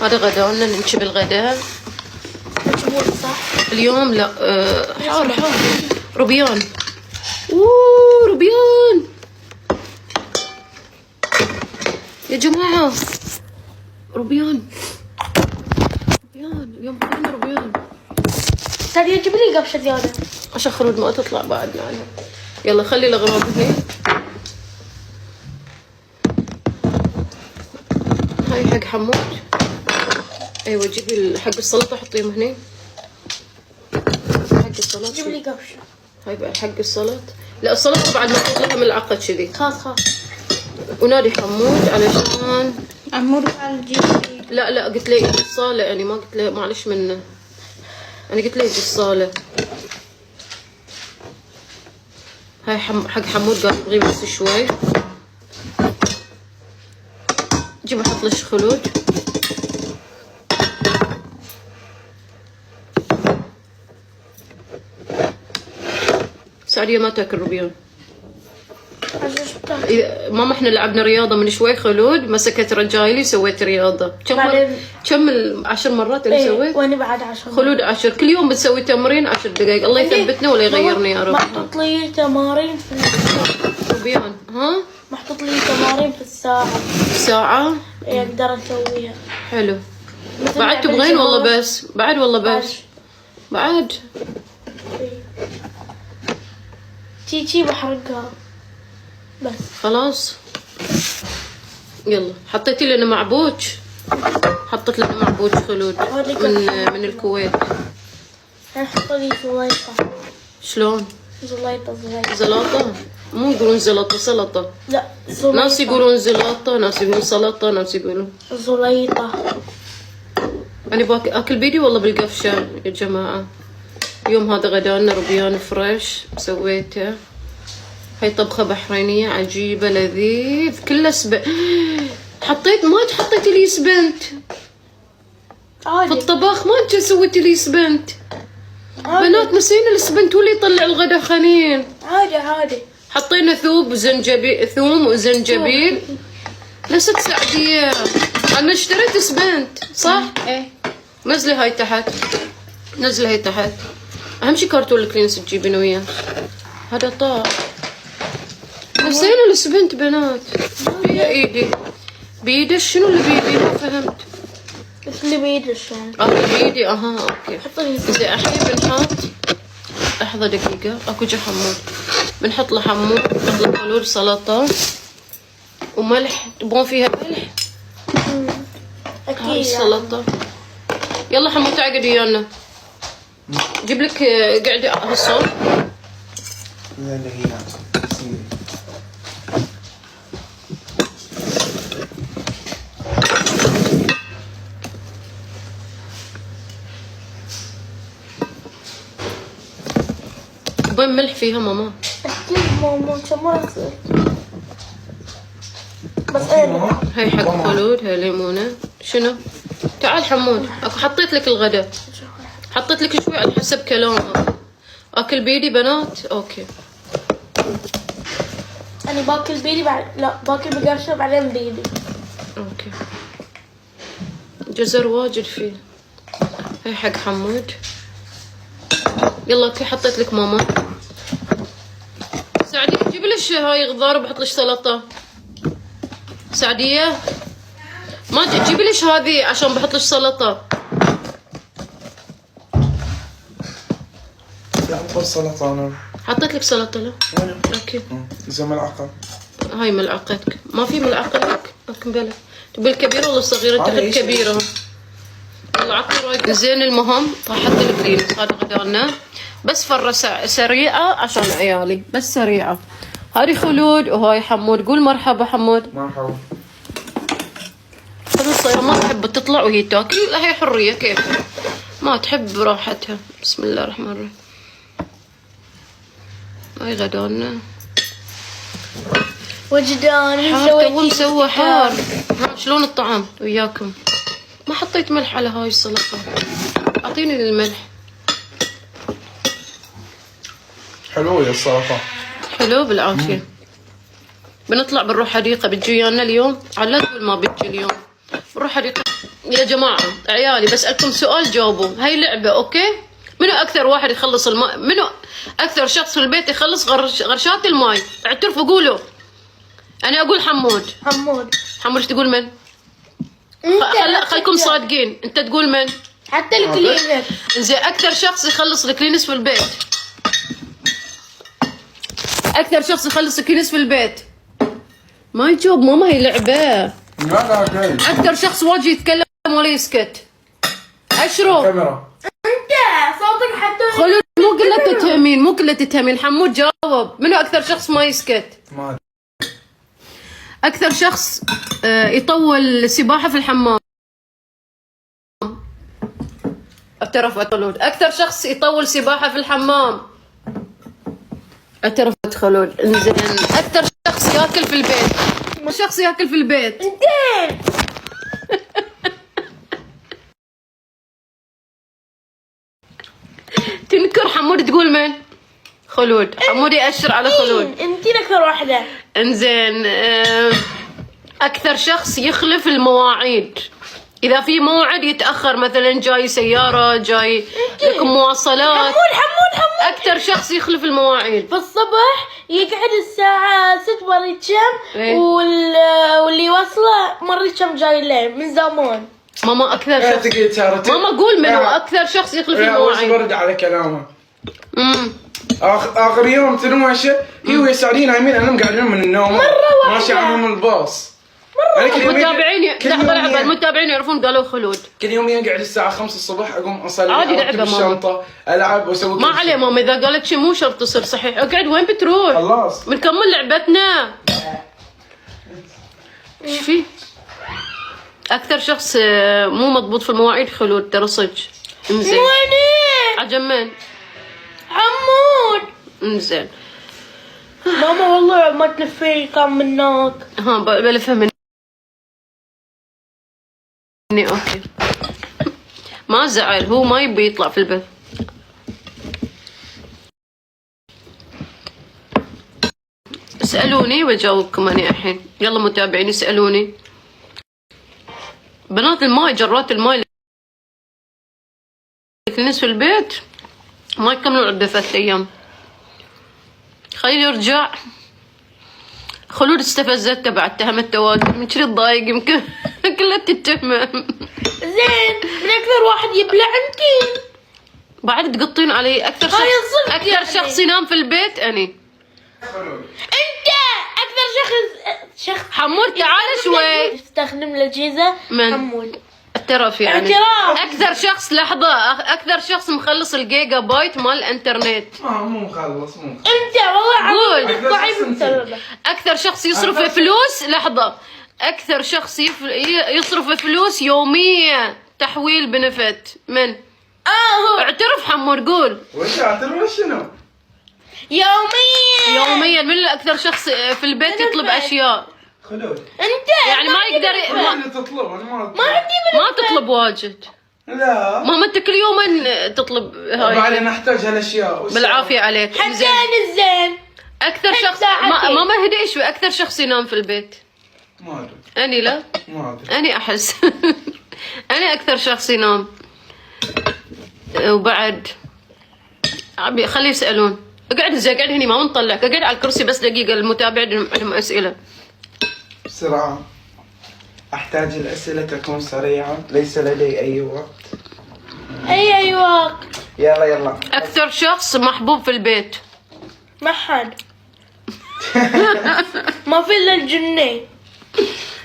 هذا غدانا، ننشب الغداء صح. اليوم. لا حار روبيان. روبيان يا جماعة، روبيان اليوم كلنا روبيان. ساري جيب لي قفشة زيادة عشان خلود ما تطلع بعدنا عنها. يلا خلي الأغراض هني. هاي حق حمود. ايوه جيبي حق السلطة حطيهم هني. حق السلطة جيب لي قفشة. هاي بقى حق السلطة. لا السلطة بعد ما تحط لها ملعقة كذي. خلاص. ونادي حمود علشان عمود على الجيب. لا قلت له يجي الصالة، يعني ما قلت له معلش منه، انا قلت له يجي الصالة. هاي حق حمود قال يبغي بس شوي. جيب احط لش خلود. سعدية ما تاكل روبيان. ماما احنا لعبنا رياضة من شوي، خلود مسكت رجايلي وسويت رياضة. كم 10 مرات اللي سويت؟ وانا بعد 10. خلود 10 كل يوم بتسوي تمرين 10 دقايق. الله يثبتنا ولا يغيرنا يا رب. محطوط لي تمارين في الساعة. روبيان ها؟ محطوط لي تمارين في الساعة. ساعة؟ اقدر اسويها. حلو. بعد تبغين والله بس؟ بعد والله بس؟ بعد تيجي بحرقها بس. خلاص يلا. حطيتي لنا معبوج؟ حطيت لنا معبوج خلود من الكويت. حط لي زليطة. شلون؟ زليطة. زلاطة؟ مو يقولون زلطة، سلطة. لا زليطة. ناس يقولون زلاطة، ناس يقولون سلطة، ناس يقولون زليطة. أنا باكل بيدي والله بالقفشة يا جماعة. اليوم هذا غدانا روبيان فريش سويته. هاي طبخة بحرينية عجيبة لذيذ كله حطيت ما حطيتي لي سبنت عادي. في الطبخ، ما انت سويتي لي سبنت. بنات نسينا السبنت واللي يطلع الغدا خنين. عادي. حطينا ثوم وزنجبيل. لست سعدية انا اشتريت سبنت صح؟ ايه. نزلي هاي تحت، نزلي هاي تحت. اهم شي كارتون الكلينس تجيبين وياه. هذا طار. نسينا السبنت بنات. فيها ايدي بيدي. شنو اللي بيدي ما فهمت. بس اللي بيدي شلون؟ بيدي اوكي. زين الحين بنحط. لحظة دقيقة اكو جا حمود. بنحط له حمود، بنحط له خلود سلطة وملح. تبغون فيها ملح؟ اكيد. هاي السلطة. يلا حمود تعال قعدي ويانا. جيب لك قعدي هالصوب. وين ملح فيها ماما؟ اكيد ماما شمرت. بس ايه هاي حق خلود. هاي ليمونة. شنو؟ تعال حمود اكو حطيت لك الغداء. حطيت لك شوي على حسب كلامك. اكل بيدي بنات. اوكي. انا باكل بيدي لا باكل بقرشة بعدين بيدي. اوكي. جزر واجد فيه. هاي حق حمود. يلا اوكي حطيت لك ماما. سعدية جيبي ليش هاي خضار وبحط ليش سلطة. سعدية ما تجيبي ليش هذه عشان بحط ليش سلطة. لا حط سلطة انا. حطيت لك سلطة لا. اوكي. زي ملعقة. هاي ملعقتك. ما في ملعقة لك. اوكي بلا. تبي الكبيرة ولا الصغيرة؟ تاخذ كبيرة. يلا عطي رايك. زين المهم راح احط لك كلينكس. هذا غدانا بس فرة سريعة عشان عيالي بس سريعة. هذه خلود وهاي حمود. قول مرحبا حمود. مرحبا. خلود صايرة ما تحب تطلع وهي تاكل. لا هي حرية كيفها ما تحب براحتها. بسم الله الرحمن الرحيم. هاي غدانا. وجداني حار تو مسوى حار. شلون الطعام وياكم؟ ما حطيت ملح على هاي السلطة. اعطيني الملح. حلوة يا السلطة. حلو بالعافية. بنطلع بنروح حديقة. بتجي ويانا اليوم؟ على لا تقول ما بتجي اليوم. بنروح حديقة يا جماعة عيالي بسألكم سؤال جاوبوا. هاي لعبة اوكي؟ منو اكثر واحد يخلص الماء؟ منو اكثر شخص في البيت يخلص غرشات الماي؟ اعترفوا قولوا. انا اقول حمود. حمود ايش تقول من؟ خلكم صادقين. انت تقول من؟ حتى الكلينر. زين اكثر شخص يخلص الكلينس في البيت. اكثر شخص يخلص الكلينس في البيت. ما يجاوب ماما، هي لعبة. لا جاي. اكثر شخص واجي يتكلم ولا يسكت. اشرو. كاميرا. انت صوتك حتى خلود مو كلها تتهمين، مو كلها تتهمين. حمود جاوب. منو اكثر شخص ما يسكت؟ ما أدري. اكثر شخص يطول سباحة في الحمام. اعترفت خلود. اكثر شخص يطول سباحة في الحمام. اعترفت خلود. انزين اكثر شخص ياكل في البيت. شخص ياكل في البيت. انت تنكر حمود تقول من؟ خلود. حمود يأشر على خلود. انت نكر واحدة. انزين اكثر شخص يخلف المواعيد. اذا في موعد يتاخر، مثلا جاي سياره، جاي لكم مواصلات. حمود اكثر شخص يخلف المواعيد. في الصبح يقعد الساعة 6 مرة كم إيه؟ واللي يوصله مرة كم جاي الليل من زمان. ماما اكثر شخص. تقي تارتي. ماما قول منو اكثر شخص يخلف المواعيد. برد على كلامه. امم اخر يوم تنوشه هي ويسارين نايمين، انا مقعدين من النوم. مرة واحدة. ماشي عنهم الباص. المتابعين لحظه لحظه، المتابعين يعرفون قالوا خلود. كل يوم يقعد الساعة 5 الصبح، اقوم اصلي، عادي لعبة اركب ماما. الشنطة، العب واسوي ما عليه ماما، اذا قالت شيء مو شرط تصير صحيح. اقعد وين بتروح؟ خلاص بنكمل لعبتنا. ايش في؟ اكثر شخص مو مضبوط في المواعيد خلود، ترى صدق. انزين ويني؟ عجمان. حمود. انزين ماما والله ما تلفي كان منك. ها بلفها مني. اوكي ما زعل، هو ما يبي يطلع في البث. اسألوني وجاوبكم أنا الحين. يلا متابعين اسألوني. بنات الماي، جرات الماي الناس في البيت ما يكملون عدة 3 أيام. خليني يرجع. خلود استفزتها بعد، اتهمت تواتر من كذي تضايق، يمكن كلها تتهم. زين من اكثر واحد يبلع انتي بعد تقطين علي. اكثر شخص اكثر يعني. شخص ينام في البيت اني. انت اكثر شخص حمود تعال شوي. تستخدم الاجهزه. من؟ حمود اعترف يعني. اعتراف. اكثر شخص، لحظه، اكثر شخص مخلص الجيجا بايت مال الانترنت. مو مخلص. انت والله قول. ضعيف السبب. اكثر شخص يصرف فلوس، لحظه، اكثر شخص يصرف فلوس يوميا تحويل بنفت من؟ هو اعترف حمود قول. وش اعترف شنو؟ يوميا. من اكثر شخص في البيت يطلب اشياء؟ خلود. انت يعني ما يقدر ما تطلب. انا ما عندي ما تطلب واجد. لا ماما انت كل يومين تطلب بعدين هاي. نحتاج هالاشياء. بالعافيه عليك. حتى زين الزين. اكثر شخص ماما هدي شوي. اكثر شخص ينام في البيت؟ ما ادري. اني لا ما ادري. اني احس انا اكثر شخص ينام. وبعد خليه يسالون. اقعد زي اقعد هني ما نطلعك. اقعد على الكرسي بس دقيقه، المتابعين عندهم اسئله. بسرعة. احتاج الاسئلة تكون سريعة، ليس لدي اي وقت. اي وقت. يلا اكثر شخص محبوب في البيت؟ ما حد. ما في الا الجنين.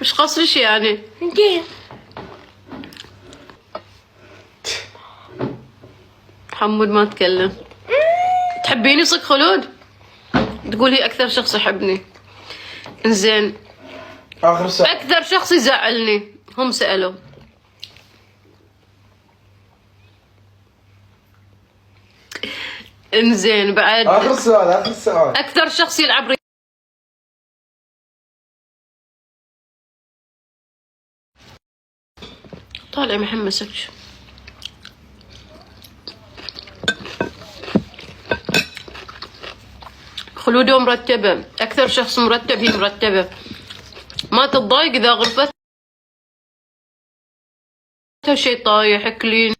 مش قصرش يعني. كيف؟ حمود ما تكلم. تحبيني صدق خلود؟ تقولي اكثر شخص يحبني. انزين اخر سؤال. اكثر شخص يزعلني. هم سالوا. انزين بعد اخر سؤال. اكثر شخص يلعب طالع محمسك. خلوده مرتبة. أكثر شخص مرتب هي مرتبة. ما تتضايق إذا غرفت شيء طايح كلين.